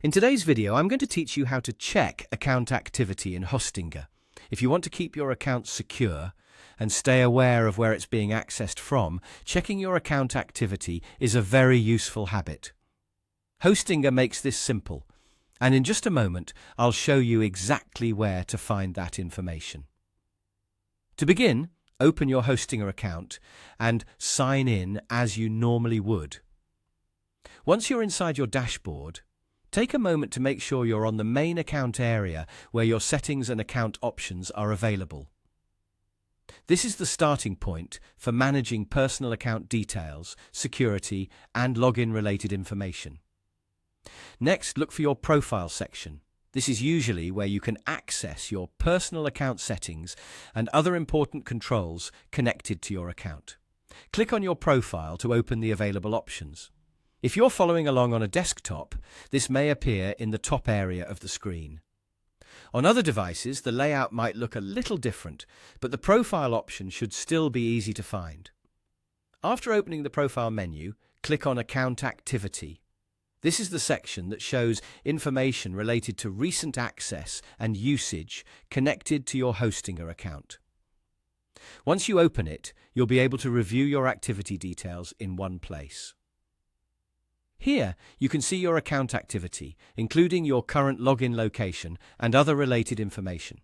In today's video, I'm going to teach you how to check account activity in Hostinger. If you want to keep your account secure and stay aware of where it's being accessed from, checking your account activity is a very useful habit. Hostinger makes this simple, and in just a moment, I'll show you exactly where to find that information. To begin, open your Hostinger account and sign in as you normally would. Once you're inside your dashboard, take a moment to make sure you're on the main account area where your settings and account options are available. This is the starting point for managing personal account details, security, and login-related information. Next, look for your Profile section. This is usually where you can access your personal account settings and other important controls connected to your account. Click on your profile to open the available options. If you're following along on a desktop, this may appear in the top area of the screen. On other devices, the layout might look a little different, but the profile option should still be easy to find. After opening the profile menu, click on Account Activity. This is the section that shows information related to recent access and usage connected to your Hostinger account. Once you open it, you'll be able to review your activity details in one place. Here, you can see your account activity, including your current login location and other related information.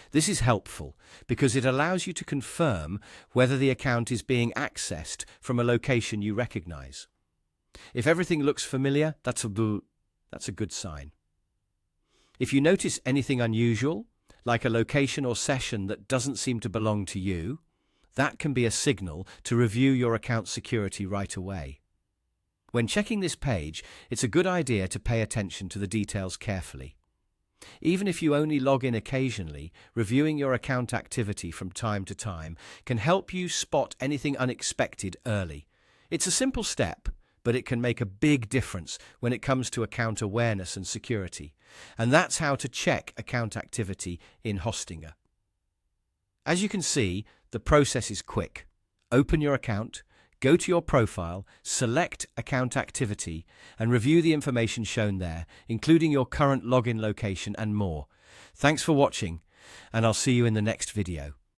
This is helpful because it allows you to confirm whether the account is being accessed from a location you recognize. If everything looks familiar, that's a good sign. If you notice anything unusual, like a location or session that doesn't seem to belong to you, that can be a signal to review your account security right away. When checking this page, it's a good idea to pay attention to the details carefully. Even if you only log in occasionally, reviewing your account activity from time to time can help you spot anything unexpected early. It's a simple step, but it can make a big difference when it comes to account awareness and security. And that's how to check account activity in Hostinger. As you can see, the process is quick. Open your account, go to your profile, select Account Activity, and review the information shown there, including your current login location and more. Thanks for watching, and I'll see you in the next video.